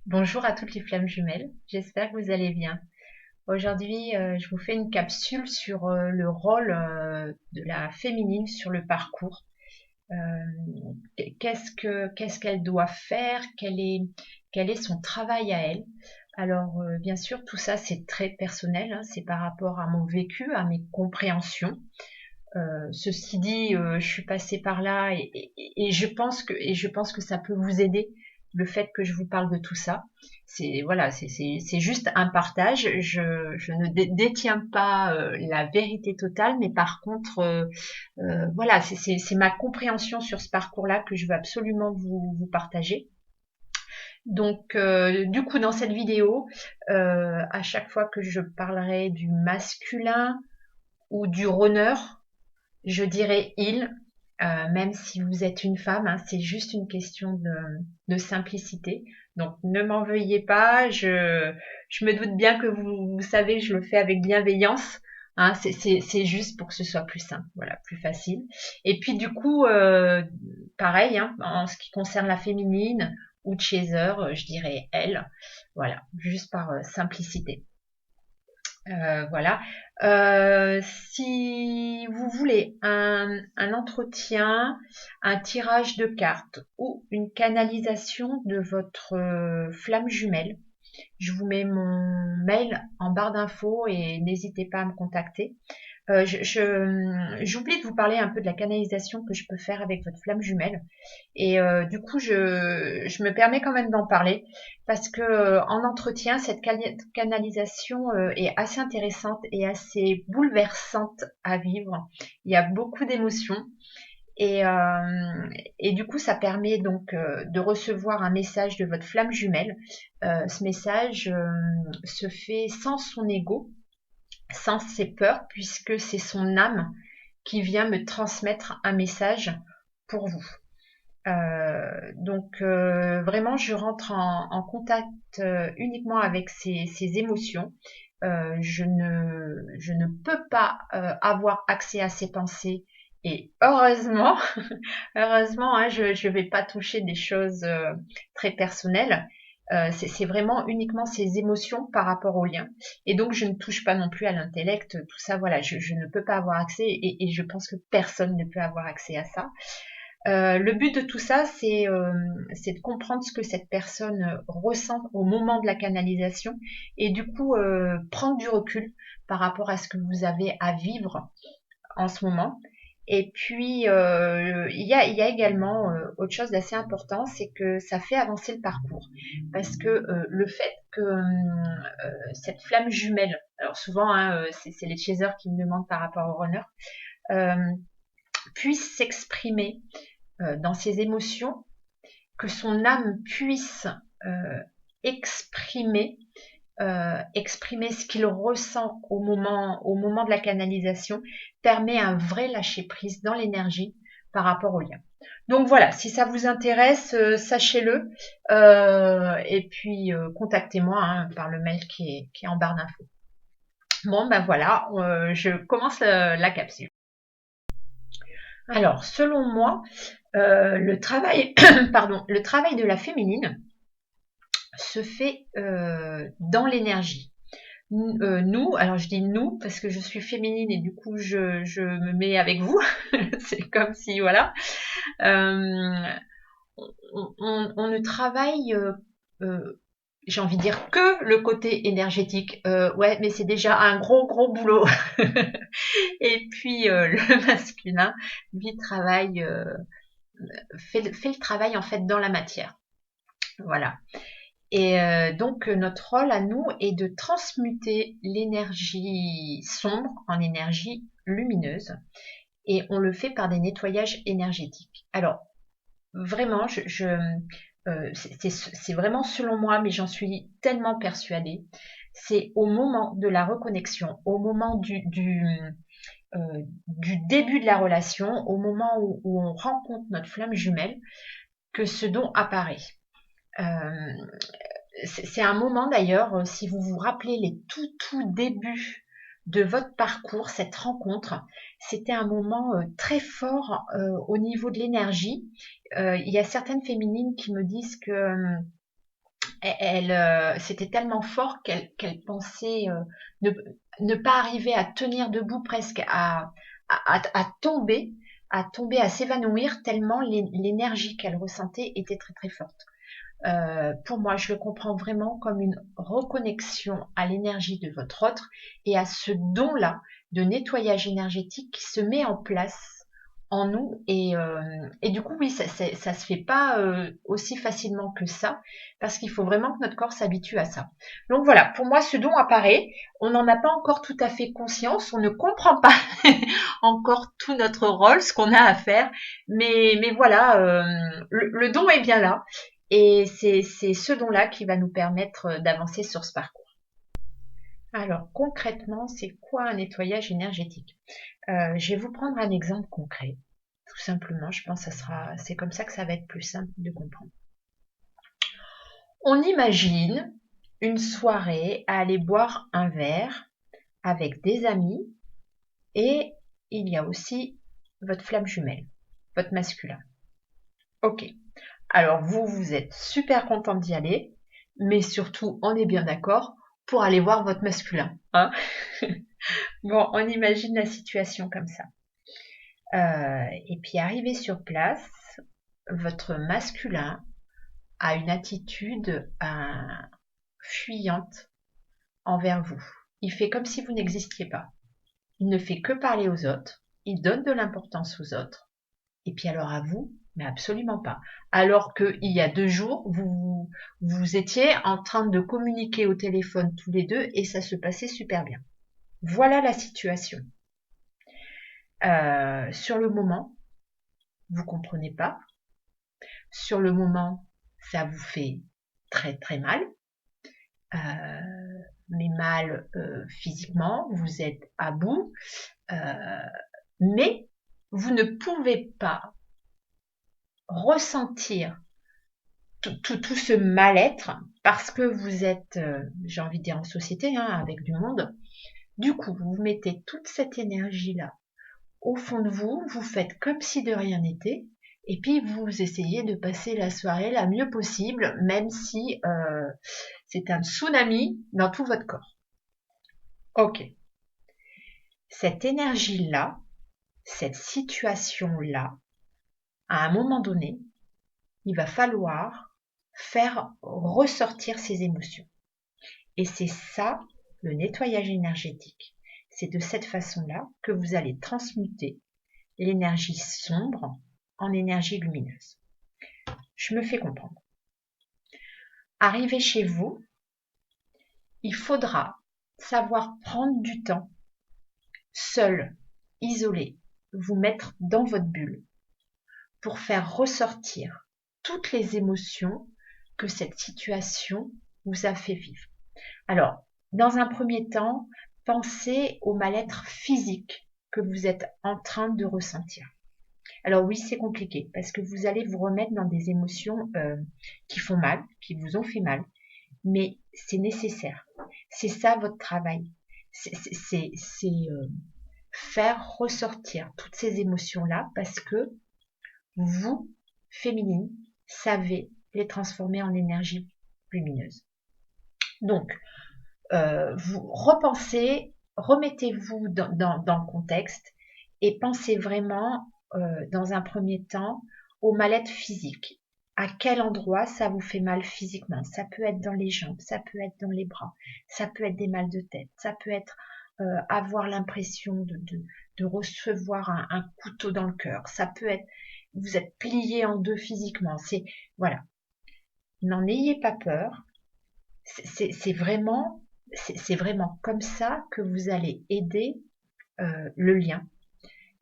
Bonjour à toutes les flammes jumelles, j'espère que vous allez bien. Aujourd'hui, je vous fais une capsule sur le rôle de la féminine sur le parcours. Euh, qu'est-ce qu'elle doit faire, quel est son travail à elle. Alors, bien sûr, tout ça c'est très personnel, hein, c'est par rapport à mon vécu, à mes compréhensions. Ceci dit, je suis passée par là et je pense que ça peut vous aider le fait que je vous parle de tout ça. C'est voilà, c'est juste un partage. Je ne détiens pas la vérité totale, mais par contre, voilà, c'est ma compréhension sur ce parcours-là que je veux absolument vous partager. Donc, du coup, dans cette vidéo, à chaque fois que je parlerai du masculin ou du runner, je dirais il, même si vous êtes une femme, hein, c'est juste une question de simplicité. Donc ne m'en veuillez pas, je me doute bien que vous savez, je le fais avec bienveillance. Hein, c'est juste pour que ce soit plus simple, voilà, plus facile. Et puis du coup, pareil, hein, en ce qui concerne la féminine ou Chaser, je dirais elle, voilà, juste par simplicité. Voilà. Si vous voulez un entretien, un tirage de cartes ou une canalisation de votre flamme jumelle, je vous mets mon mail en barre d'infos et n'hésitez pas à me contacter. J'oublie de vous parler un peu de la canalisation que je peux faire avec votre flamme jumelle. Et du coup, je me permets quand même d'en parler parce que en entretien, cette canalisation est assez intéressante et assez bouleversante à vivre. Il y a beaucoup d'émotions et, et du coup, ça permet donc de recevoir un message de votre flamme jumelle. Ce message se fait sans son ego, sans ses peurs, puisque c'est son âme qui vient me transmettre un message pour vous. Donc vraiment, je rentre en contact uniquement avec ces émotions. Je ne peux pas avoir accès à ces pensées. Et heureusement, heureusement, hein, je vais pas toucher des choses très personnelles. C'est vraiment uniquement ces émotions par rapport au lien. Et donc, je ne touche pas non plus à l'intellect, tout ça, voilà, je ne peux pas avoir accès et je pense que personne ne peut avoir accès à ça. Le but de tout ça, c'est de comprendre ce que cette personne ressent au moment de la canalisation et du coup prendre du recul par rapport à ce que vous avez à vivre en ce moment. Et puis, il y a également autre chose d'assez important, c'est que ça fait avancer le parcours. Parce que le fait que cette flamme jumelle, alors souvent, hein, c'est les chasers qui me demandent par rapport au runner, euh, puisse s'exprimer dans ses émotions, que son âme puisse euh, exprimer, exprimer ce qu'il ressent au moment de la canalisation, permet un vrai lâcher-prise dans l'énergie par rapport au lien. Donc voilà, si ça vous intéresse, sachez-le. Et puis contactez-moi hein, par le mail qui est en barre d'infos. Bon ben voilà, je commence la capsule. Alors, selon moi, le travail, pardon, le travail de la féminine se fait dans l'énergie. Nous, alors je dis nous parce que je suis féminine et du coup je me mets avec vous. C'est comme si voilà, euh, on ne travaille, euh, j'ai envie de dire que le côté énergétique. Ouais, mais c'est déjà un gros boulot. Et puis le masculin, lui travaille, fait le travail en fait dans la matière. Voilà. Et donc notre rôle à nous est de transmuter l'énergie sombre en énergie lumineuse et on le fait par des nettoyages énergétiques. Alors vraiment, c'est vraiment selon moi, mais j'en suis tellement persuadée. C'est au moment de la reconnexion, au moment du début de la relation, au moment où on rencontre notre flamme jumelle, que ce don apparaît. Euh, c'est un moment d'ailleurs, si vous vous rappelez les tout débuts de votre parcours, cette rencontre, c'était un moment très fort au niveau de l'énergie. Il y a certaines féminines qui me disent que c'était tellement fort qu'elle pensait ne, ne pas arriver à tenir debout, presque à tomber, à s'évanouir, tellement l'énergie qu'elle ressentait était très très forte. Pour moi, je le comprends vraiment comme une reconnexion à l'énergie de votre autre et à ce don-là de nettoyage énergétique qui se met en place en nous. Et du coup, oui, ça se fait pas aussi facilement que ça, parce qu'il faut vraiment que notre corps s'habitue à ça. Donc voilà, pour moi, ce don apparaît. On n'en a pas encore tout à fait conscience, on ne comprend pas encore tout notre rôle, ce qu'on a à faire, mais voilà, le don est bien là. Et c'est ce don-là qui va nous permettre d'avancer sur ce parcours. Alors concrètement, c'est quoi un nettoyage énergétique? Je vais vous prendre un exemple concret. Tout simplement, je pense que c'est comme ça que ça va être plus simple de comprendre. On imagine une soirée à aller boire un verre avec des amis et il y a aussi votre flamme jumelle, votre masculin. Ok. Alors vous êtes super content d'y aller, mais surtout, on est bien d'accord, pour aller voir votre masculin. Hein. Bon, on imagine la situation comme ça. Et puis arrivé sur place, votre masculin a une attitude fuyante envers vous. Il fait comme si vous n'existiez pas. Il ne fait que parler aux autres, il donne de l'importance aux autres. Et puis alors à vous, mais absolument pas. Alors qu'il y a 2 jours, vous étiez en train de communiquer au téléphone tous les deux et ça se passait super bien. Voilà la situation. Sur le moment, vous comprenez pas. Sur le moment, ça vous fait très très mal. Mais mal physiquement, vous êtes à bout. Mais vous ne pouvez pas ressentir tout ce mal-être parce que vous êtes, j'ai envie de dire en société, hein, avec du monde. Du coup, vous mettez toute cette énergie-là au fond de vous, vous faites comme si de rien n'était, et puis vous essayez de passer la soirée la mieux possible, même si c'est un tsunami dans tout votre corps. Ok. Cette énergie-là, cette situation-là, à un moment donné, il va falloir faire ressortir ces émotions. Et c'est ça, le nettoyage énergétique. C'est de cette façon-là que vous allez transmuter l'énergie sombre en énergie lumineuse. Je me fais comprendre. Arrivé chez vous, il faudra savoir prendre du temps, seul, isolé, vous mettre dans votre bulle pour faire ressortir toutes les émotions que cette situation vous a fait vivre. Alors, dans un premier temps, pensez au mal-être physique que vous êtes en train de ressentir. Alors oui, c'est compliqué parce que vous allez vous remettre dans des émotions qui font mal, qui vous ont fait mal, mais c'est nécessaire. C'est ça votre travail. C'est faire ressortir toutes ces émotions-là parce que vous, féminine, savez les transformer en énergie lumineuse. Donc, vous repensez, remettez-vous dans le contexte et pensez vraiment, dans un premier temps, au mal-être physique. À quel endroit ça vous fait mal physiquement? Ça peut être dans les jambes, ça peut être dans les bras, ça peut être des mal de tête, ça peut être avoir l'impression de recevoir un couteau dans le cœur, ça peut être vous êtes plié en deux physiquement. Voilà. N'en ayez pas peur. C'est vraiment comme ça que vous allez aider le lien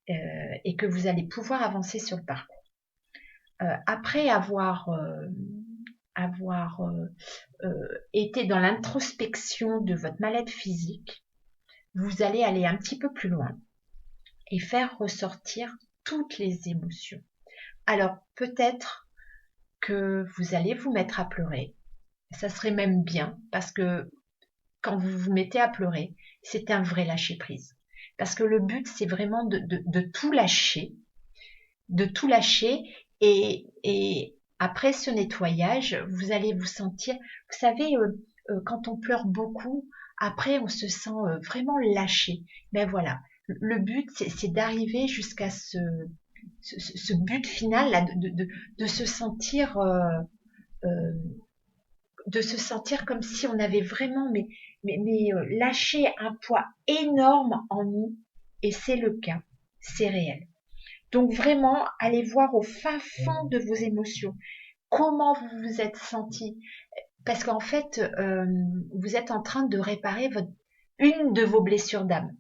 et que vous allez pouvoir avancer sur le parcours. Après avoir été dans l'introspection de votre mal-être physique, vous allez aller un petit peu plus loin et faire ressortir toutes les émotions. Alors peut-être que vous allez vous mettre à pleurer. Ça serait même bien parce que quand vous vous mettez à pleurer, c'est un vrai lâcher prise. Parce que le but, c'est vraiment de tout lâcher et après ce nettoyage, vous allez vous sentir, vous savez, quand on pleure beaucoup, après on se sent vraiment lâché. Ben voilà, le but c'est d'arriver jusqu'à ce but final là, de se sentir euh, comme si on avait vraiment lâché un poids énorme en nous, et c'est le cas, c'est réel. Donc vraiment, allez voir au fin fond de vos émotions comment vous vous êtes senti, parce qu'en fait, vous êtes en train de réparer une de vos blessures d'âme.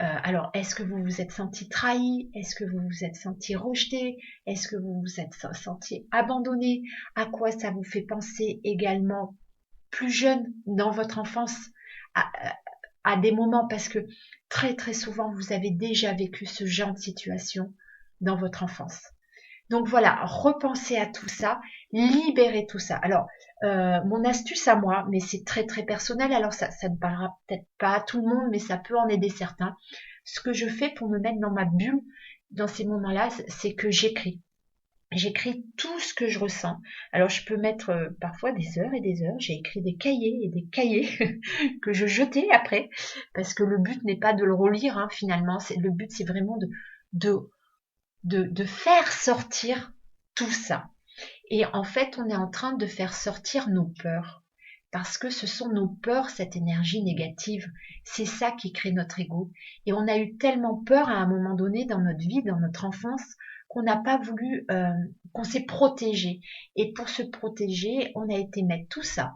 Alors, est-ce que vous vous êtes senti trahi? Est-ce que vous vous êtes senti rejeté? Est-ce que vous vous êtes senti abandonné? À quoi ça vous fait penser également plus jeune dans votre enfance, à, à des moments, parce que très très souvent vous avez déjà vécu ce genre de situation dans votre enfance. Donc voilà, repensez à tout ça, libérez tout ça. Alors, mon astuce à moi, mais c'est très très personnel, alors ça ne parlera peut-être pas à tout le monde, mais ça peut en aider certains. Ce que je fais pour me mettre dans ma bulle dans ces moments-là, c'est que j'écris. J'écris tout ce que je ressens. Alors je peux mettre parfois des heures et des heures. J'ai écrit des cahiers et des cahiers que je jetais après, parce que le but n'est pas de le relire, hein, finalement. Le but c'est vraiment de, de faire sortir tout ça. Et en fait, on est en train de faire sortir nos peurs. Parce que ce sont nos peurs, cette énergie négative. C'est ça qui crée notre ego. Et on a eu tellement peur à un moment donné dans notre vie, dans notre enfance, qu'on n'a pas voulu, qu'on s'est protégé. Et pour se protéger, on a été mettre tout ça.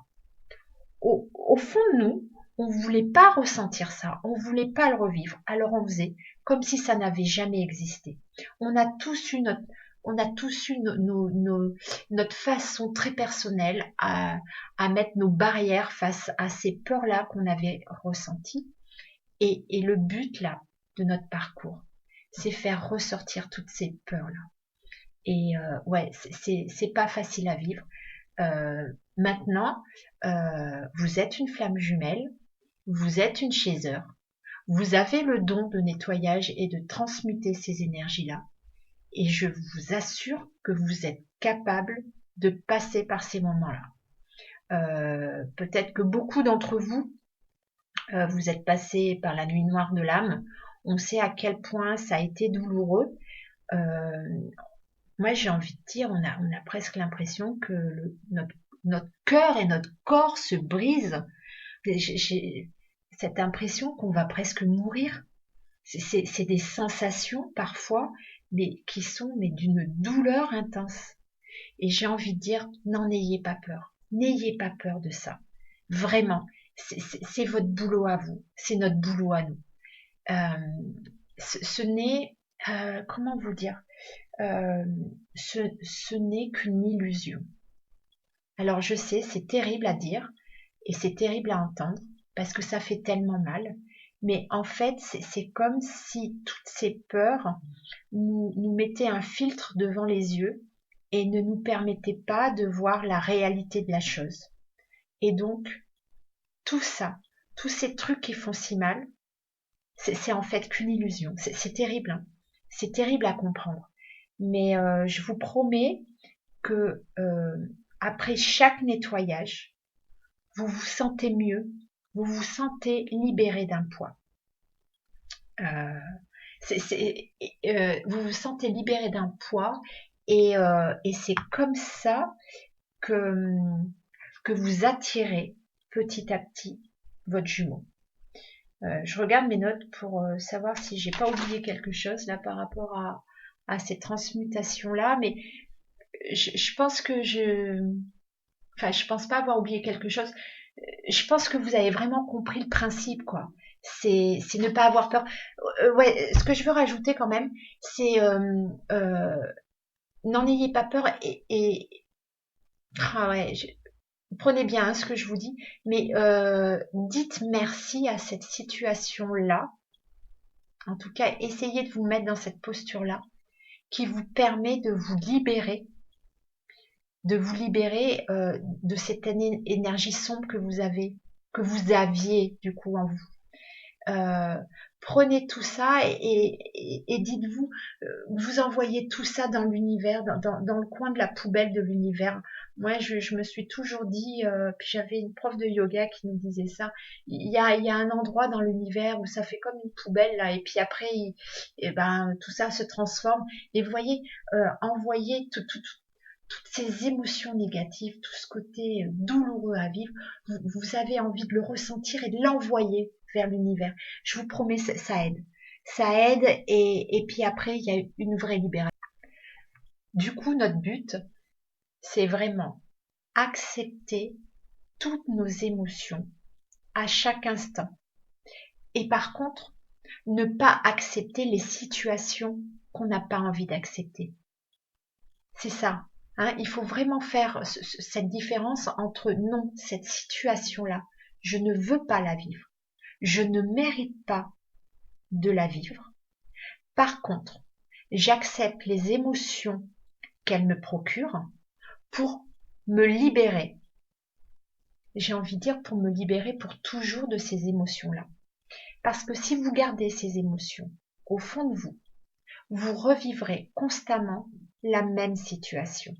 Au fond de nous, on voulait pas ressentir ça, on voulait pas le revivre. Alors on faisait comme si ça n'avait jamais existé. On a tous eu notre façon très personnelle à mettre nos barrières face à ces peurs-là qu'on avait ressenties. Et le but là de notre parcours, c'est faire ressortir toutes ces peurs-là. Et ouais, c'est pas facile à vivre. Maintenant, vous êtes une flamme jumelle, vous êtes une chasseur, vous avez le don de nettoyage et de transmuter ces énergies-là. Et je vous assure que vous êtes capable de passer par ces moments-là. Peut-être que beaucoup d'entre vous, vous êtes passés par la nuit noire de l'âme. On sait à quel point ça a été douloureux. Euh, Moi, j'ai envie de dire, on a presque l'impression que notre cœur et notre corps se brisent. J'ai cette impression qu'on va presque mourir. C'est des sensations parfois, mais qui sont d'une douleur intense. Et j'ai envie de dire, n'en ayez pas peur. N'ayez pas peur de ça. Vraiment, c'est votre boulot à vous. C'est notre boulot à nous. Ce n'est, comment vous dire, euh, ce n'est qu'une illusion. Alors je sais, c'est terrible à dire et c'est terrible à entendre parce que ça fait tellement mal. Mais en fait, c'est comme si toutes ces peurs nous mettaient un filtre devant les yeux et ne nous permettaient pas de voir la réalité de la chose. Et donc, tout ça, tous ces trucs qui font si mal, c'est en fait qu'une illusion. C'est terrible, hein. C'est terrible à comprendre. Mais je vous promets que après chaque nettoyage, vous vous sentez mieux, vous vous sentez libéré d'un poids. Euh, vous vous sentez libéré d'un poids et c'est comme ça que, que vous attirez petit à petit votre jumeau. Je regarde mes notes pour savoir si j'ai pas oublié quelque chose là par rapport à ces transmutations là, mais je pense que je pense pas avoir oublié quelque chose. Je pense que vous avez vraiment compris le principe, quoi. C'est ne pas avoir peur. Ouais, ce que je veux rajouter quand même, c'est n'en ayez pas peur ah ouais, prenez bien hein, ce que je vous dis, mais dites merci à cette situation-là. En tout cas, essayez de vous mettre dans cette posture-là qui vous permet de vous libérer de cette énergie sombre que vous aviez du coup en vous. Prenez tout ça et dites-vous, vous envoyez tout ça dans l'univers, dans le coin de la poubelle de l'univers. Moi, je me suis toujours dit, puis j'avais une prof de yoga qui nous disait ça, il y a un endroit dans l'univers où ça fait comme une poubelle là, et puis après, et ben, tout ça se transforme. Et vous voyez, envoyer toutes ces émotions négatives, tout ce côté douloureux à vivre, vous avez envie de le ressentir et de l'envoyer vers l'univers. Je vous promets, ça aide. Ça aide et puis après, il y a une vraie libération. Du coup, notre but, c'est vraiment accepter toutes nos émotions à chaque instant. Et par contre, ne pas accepter les situations qu'on n'a pas envie d'accepter. C'est ça. Hein, il faut vraiment faire cette différence entre non, cette situation-là, je ne veux pas la vivre. Je ne mérite pas de la vivre. Par contre, j'accepte les émotions qu'elle me procure pour me libérer. J'ai envie de dire pour me libérer pour toujours de ces émotions-là. Parce que si vous gardez ces émotions au fond de vous, vous revivrez constamment la même situation.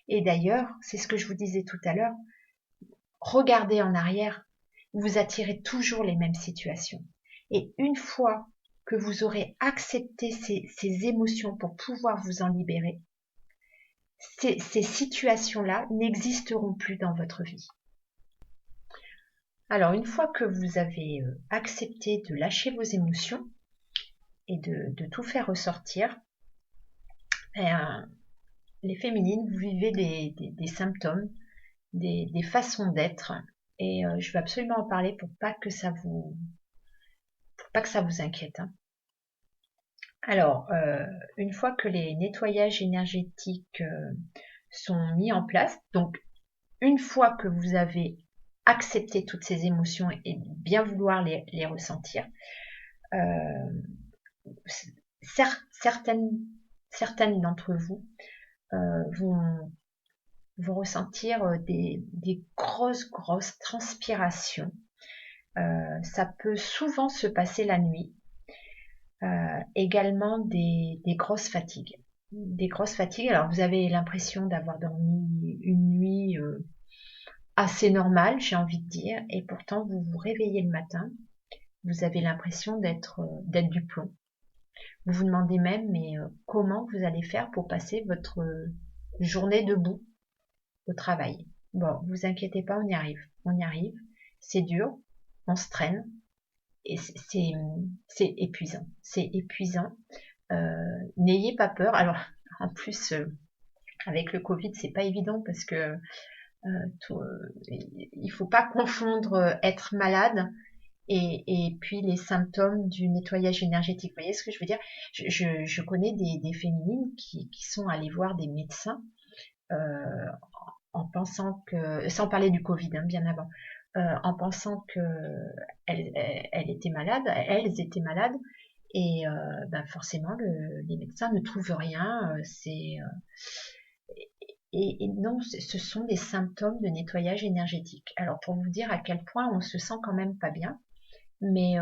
Et d'ailleurs, c'est ce que je vous disais tout à l'heure, regardez en arrière, vous attirez toujours les mêmes situations. Et une fois que vous aurez accepté ces émotions pour pouvoir vous en libérer, ces situations-là n'existeront plus dans votre vie. Alors, une fois que vous avez accepté de lâcher vos émotions et de tout faire ressortir, les féminines, vous vivez des symptômes, des façons d'être. Et je vais absolument en parler pour pas que ça vous inquiète. Hein. Alors, une fois que les nettoyages énergétiques sont mis en place, donc une fois que vous avez accepté toutes ces émotions et bien vouloir les ressentir, certaines d'entre vous vont ressentir des grosses transpirations. Ça peut souvent se passer la nuit. Également des grosses fatigues. Des grosses fatigues. Alors vous avez l'impression d'avoir dormi une nuit assez normale, j'ai envie de dire, et pourtant vous vous réveillez le matin, vous avez l'impression d'être du plomb. Vous vous demandez même, mais comment vous allez faire pour passer votre journée debout au travail. Bon, vous inquiétez pas, on y arrive. C'est dur, on se traîne, et c'est épuisant. C'est épuisant. N'ayez pas peur. Alors, en plus, avec le Covid, c'est pas évident parce que il faut pas confondre être malade et puis les symptômes du nettoyage énergétique. Vous voyez ce que je veux dire? Je connais des féminines qui sont allées voir des médecins en pensant que, sans parler du Covid, hein, bien avant, en pensant que elles étaient malades, et ben forcément les médecins ne trouvent rien. Et non, ce sont des symptômes de nettoyage énergétique. Alors pour vous dire à quel point on se sent quand même pas bien, mais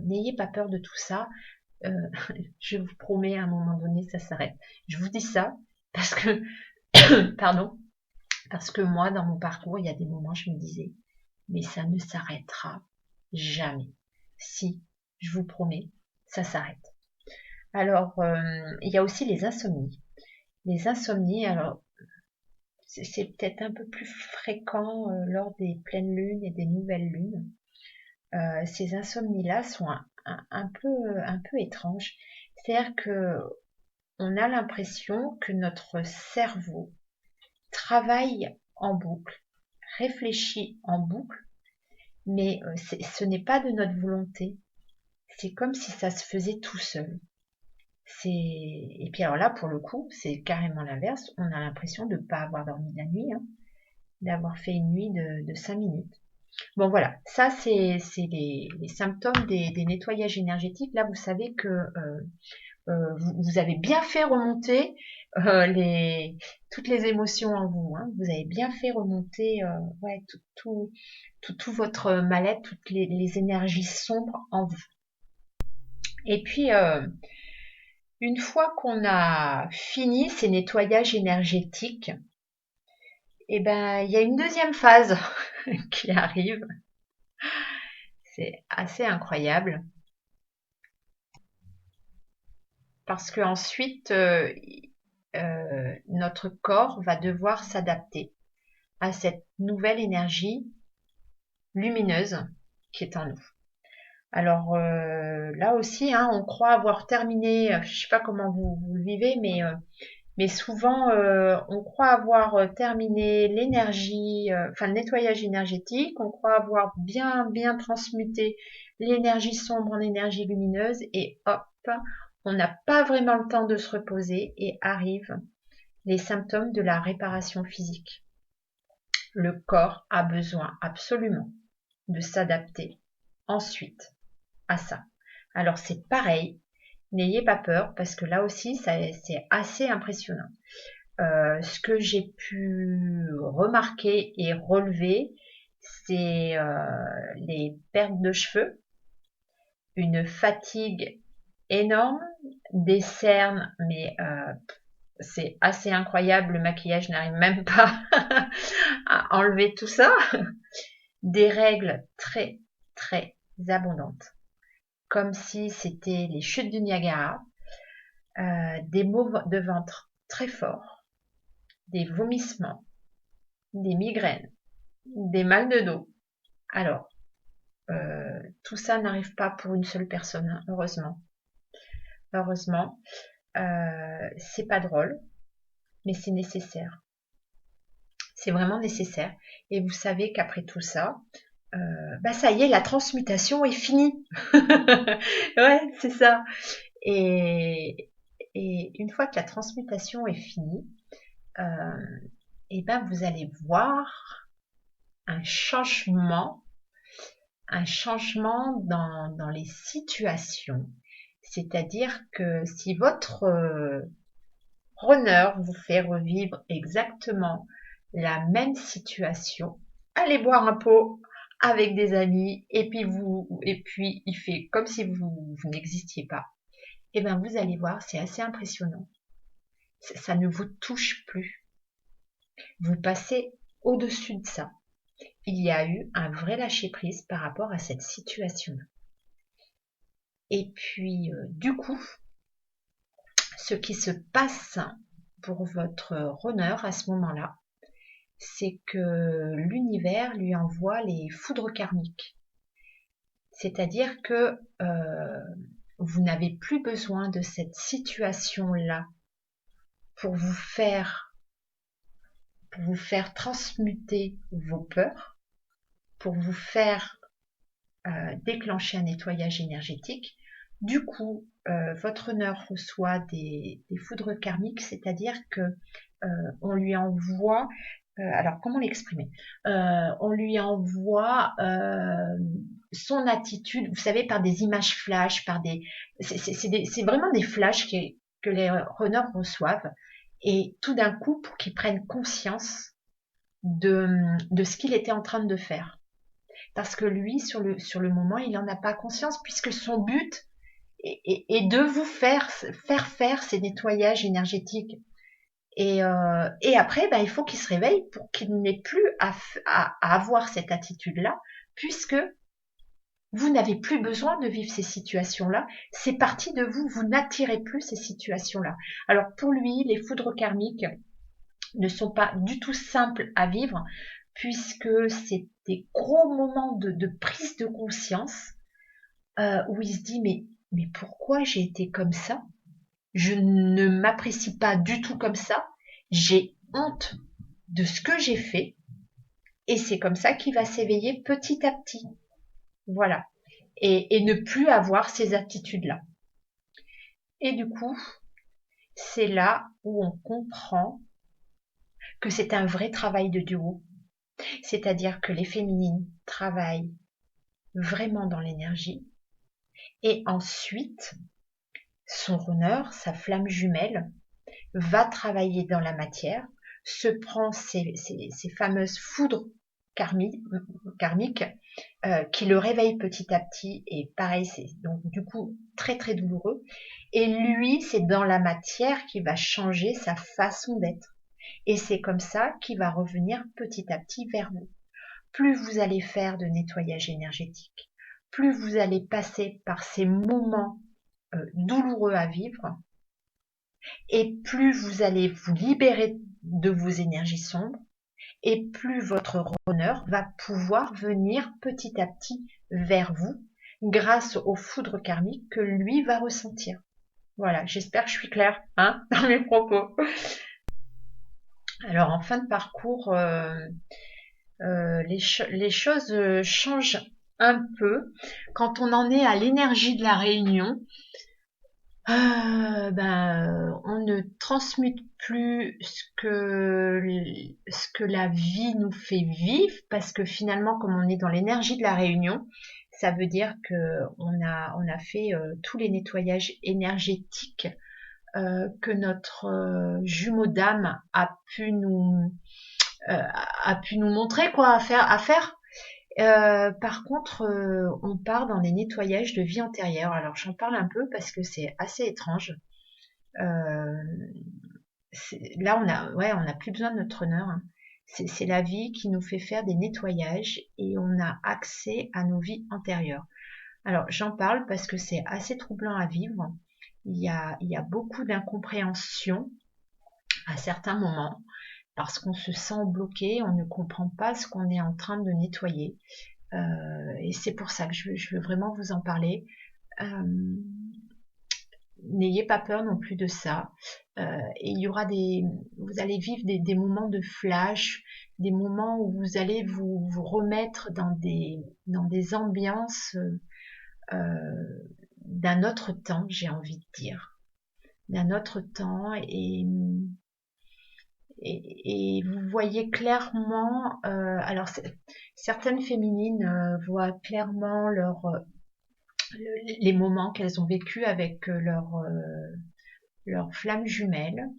n'ayez pas peur de tout ça. Euh, je vous promets, à un moment donné, ça s'arrête. Je vous dis ça parce que, pardon, parce que moi, dans mon parcours, il y a des moments, je me disais, mais ça ne s'arrêtera jamais. Si, je vous promets, ça s'arrête. Alors, il y a aussi les insomnies. Les insomnies, alors, c'est peut-être un peu plus fréquent lors des pleines lunes et des nouvelles lunes. Ces insomnies-là sont un peu étranges. C'est-à-dire que on a l'impression que notre cerveau travaille en boucle, réfléchit en boucle, mais ce n'est pas de notre volonté. C'est comme si ça se faisait tout seul. Et puis alors là, pour le coup, c'est carrément l'inverse. On a l'impression de ne pas avoir dormi la nuit, hein, d'avoir fait une nuit de 5 minutes. Bon voilà, ça c'est les symptômes des nettoyages énergétiques. Là, vous savez que vous avez bien fait remonter toutes les émotions en vous. Hein. Vous avez bien fait remonter ouais, tout votre mal-être, toutes les énergies sombres en vous. Et puis, une fois qu'on a fini ces nettoyages énergétiques, eh ben, il y a une deuxième phase qui arrive. C'est assez incroyable parce que ensuite, notre corps va devoir s'adapter à cette nouvelle énergie lumineuse qui est en nous. Alors là aussi, hein, on croit avoir terminé, je sais pas comment vous le vivez, mais souvent on croit avoir terminé l'énergie, enfin le nettoyage énergétique, on croit avoir bien transmuté l'énergie sombre en énergie lumineuse et hop, on n'a pas vraiment le temps de se reposer et arrivent les symptômes de la réparation physique. Le corps a besoin absolument de s'adapter ensuite à ça. Alors c'est pareil, n'ayez pas peur parce que là aussi c'est assez impressionnant. Ce que j'ai pu remarquer et relever, c'est les pertes de cheveux, une fatigue énorme, des cernes, mais c'est assez incroyable, le maquillage n'arrive même pas à enlever tout ça, des règles très abondantes, comme si c'était les chutes du Niagara, des maux de ventre très forts, des vomissements, des migraines, des mal de dos. Alors, tout ça n'arrive pas pour une seule personne, hein, heureusement. Heureusement, c'est pas drôle, mais c'est nécessaire. C'est vraiment nécessaire. Et vous savez qu'après tout ça, bah ça y est, la transmutation est finie. Ouais, c'est ça. Et, et une fois que la transmutation est finie, et ben vous allez voir un changement dans les situations. C'est-à-dire que si votre runner vous fait revivre exactement la même situation, allez boire un pot avec des amis et puis il fait comme si vous n'existiez pas. Et bien vous allez voir, c'est assez impressionnant. Ça ne vous touche plus. Vous passez au-dessus de ça. Il y a eu un vrai lâcher-prise par rapport à cette situation. Et puis, du coup, ce qui se passe pour votre runner à ce moment-là, c'est que l'univers lui envoie les foudres karmiques. C'est-à-dire que vous n'avez plus besoin de cette situation-là pour pour vous faire transmuter vos peurs, pour vous faire déclencher un nettoyage énergétique. Du coup, votre honneur reçoit des foudres karmiques, c'est-à-dire que on lui envoie, alors comment l'exprimer, on lui envoie son attitude, vous savez, par des images flash, c'est vraiment des flashs que les runners reçoivent, et tout d'un coup, pour qu'ils prennent conscience de ce qu'il était en train de faire. Parce que lui, sur le moment, il n'en a pas conscience, puisque son but est de vous faire ces nettoyages énergétiques. Et après, ben, il faut qu'il se réveille pour qu'il n'ait plus à avoir cette attitude-là, puisque vous n'avez plus besoin de vivre ces situations-là. C'est parti de vous, vous n'attirez plus ces situations-là. Alors pour lui, les foudres karmiques ne sont pas du tout simples à vivre, puisque c'est des gros moments de prise de conscience où il se dit mais pourquoi j'ai été comme ça? Je ne m'apprécie pas du tout comme ça. J'ai honte de ce que j'ai fait. Et c'est comme ça qu'il va s'éveiller petit à petit. Voilà. Et ne plus avoir ces attitudes-là. Et du coup, c'est là où on comprend que c'est un vrai travail de duo. C'est-à-dire que les féminines travaillent vraiment dans l'énergie. Et ensuite, son runner, sa flamme jumelle, va travailler dans la matière, se prend ces fameuses foudres karmique qui le réveille petit à petit. Et pareil, c'est donc du coup très très douloureux. Et lui, c'est dans la matière qui va changer sa façon d'être. Et c'est comme ça qu'il va revenir petit à petit vers vous. Plus vous allez faire de nettoyage énergétique, plus vous allez passer par ces moments douloureux à vivre, et plus vous allez vous libérer de vos énergies sombres, et plus votre honneur va pouvoir venir petit à petit vers vous grâce aux foudres karmiques que lui va ressentir. Voilà, j'espère que je suis claire dans mes propos. Alors en fin de parcours, les choses changent un peu quand on en est à l'énergie de la réunion. On ne transmute plus ce que la vie nous fait vivre, parce que finalement, comme on est dans l'énergie de la réunion, ça veut dire que on a fait tous les nettoyages énergétiques que notre jumeau d'âme a pu nous montrer quoi à faire. Par contre, on part dans des nettoyages de vie antérieure. Alors j'en parle un peu parce que c'est assez étrange. Là, on a plus besoin de notre honneur. C'est la vie qui nous fait faire des nettoyages et on a accès à nos vies antérieures. Alors j'en parle parce que c'est assez troublant à vivre. Il y a beaucoup d'incompréhension à certains moments parce qu'on se sent bloqué, on ne comprend pas ce qu'on est en train de nettoyer. Et c'est pour ça que je veux vraiment vous en parler. N'ayez pas peur non plus de ça. Et il y aura vous allez vivre des moments de flash, des moments où vous allez vous remettre dans des ambiances d'un autre temps, j'ai envie de dire, d'un autre temps, et vous voyez clairement, alors certaines féminines voient clairement les moments qu'elles ont vécu avec leur flamme jumelle.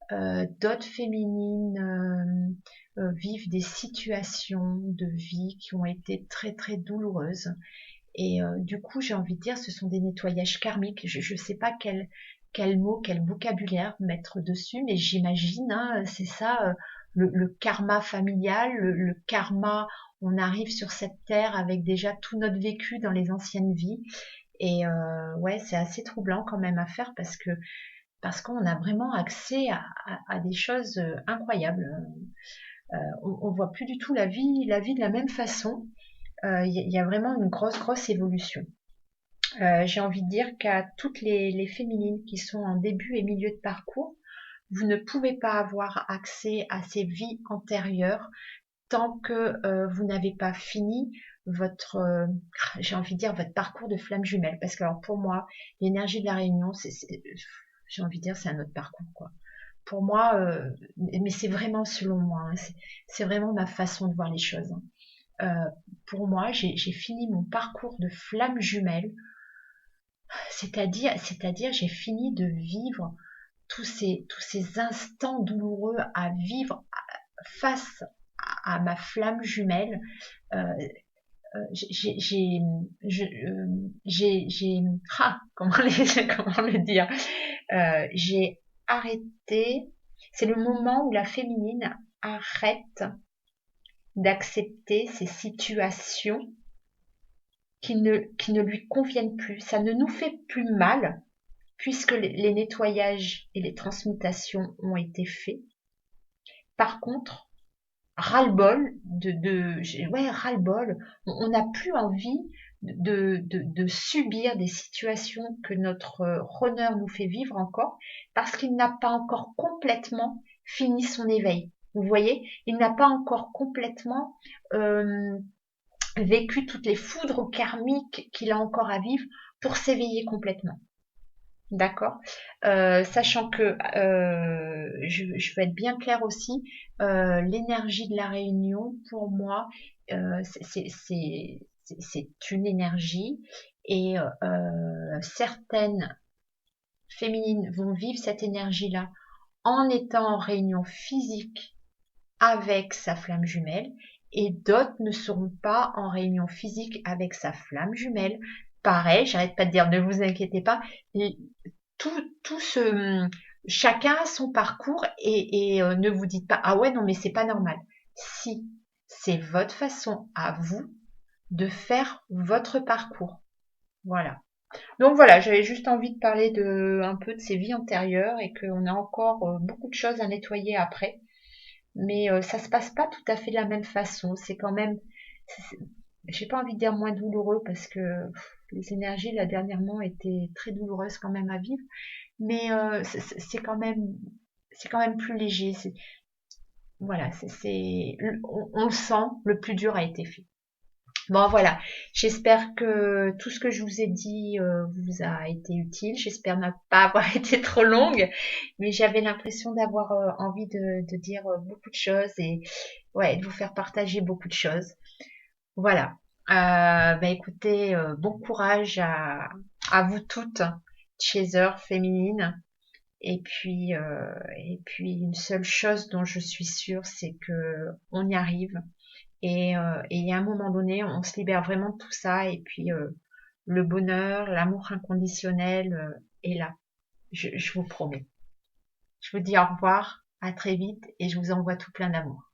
D'autres féminines vivent des situations de vie qui ont été très très douloureuses. Et du coup, j'ai envie de dire, ce sont des nettoyages karmiques. Je ne sais pas quel mot, quel vocabulaire mettre dessus, mais j'imagine, c'est ça, le karma familial, le karma, on arrive sur cette terre avec déjà tout notre vécu dans les anciennes vies. Et ouais, c'est assez troublant quand même à faire parce qu'on a vraiment accès à des choses incroyables. On voit plus du tout la vie de la même façon. Il y a vraiment une grosse évolution. J'ai envie de dire qu'à toutes les féminines qui sont en début et milieu de parcours, vous ne pouvez pas avoir accès à ces vies antérieures tant que vous n'avez pas fini votre, j'ai envie de dire, votre parcours de flamme jumelle. Parce que alors pour moi, l'énergie de la réunion, j'ai envie de dire, c'est un autre parcours, quoi. Pour moi, mais c'est vraiment selon moi, c'est vraiment ma façon de voir les choses. Pour moi, j'ai fini mon parcours de flamme jumelle, c'est-à-dire, j'ai fini de vivre tous ces instants douloureux à vivre face à ma flamme jumelle. J'ai comment le dire, j'ai arrêté. C'est le moment où la féminine arrête d'accepter ces situations qui ne lui conviennent plus. Ça ne nous fait plus mal puisque les nettoyages et les transmutations ont été faits. Par contre, ras-le-bol ouais, ras-le-bol. On n'a plus envie de subir des situations que notre runner nous fait vivre encore parce qu'il n'a pas encore complètement fini son éveil. Vous voyez, il n'a pas encore complètement vécu toutes les foudres karmiques qu'il a encore à vivre pour s'éveiller complètement. D'accord. Sachant que je veux être bien claire aussi, l'énergie de la réunion, pour moi, c'est une énergie et certaines féminines vont vivre cette énergie-là en étant en réunion physique avec sa flamme jumelle et d'autres ne seront pas en réunion physique avec sa flamme jumelle. Pareil, j'arrête pas de dire, ne vous inquiétez pas, et tout ce, chacun a son parcours et ne vous dites pas, ah ouais, non, mais c'est pas normal. Si, c'est votre façon à vous de faire votre parcours. Voilà. Donc voilà, j'avais juste envie de parler un peu de ces vies antérieures et qu'on a encore beaucoup de choses à nettoyer après. Mais ça se passe pas tout à fait de la même façon. C'est quand même, c'est- j'ai pas envie de dire moins douloureux parce que les énergies là dernièrement étaient très douloureuses quand même à vivre. Mais c'est quand même plus léger. Voilà, on le sent, le plus dur a été fait. Bon voilà, j'espère que tout ce que je vous ai dit vous a été utile. J'espère ne pas avoir été trop longue, mais j'avais l'impression d'avoir envie de dire beaucoup de choses et ouais, de vous faire partager beaucoup de choses. Voilà. Bah écoutez, bon courage à vous toutes, chasers féminines. Et puis une seule chose dont je suis sûre, c'est que on y arrive. Et il y a un moment donné, on se libère vraiment de tout ça. Et puis le bonheur, l'amour inconditionnel est là. Je vous promets. Je vous dis au revoir, à très vite et je vous envoie tout plein d'amour.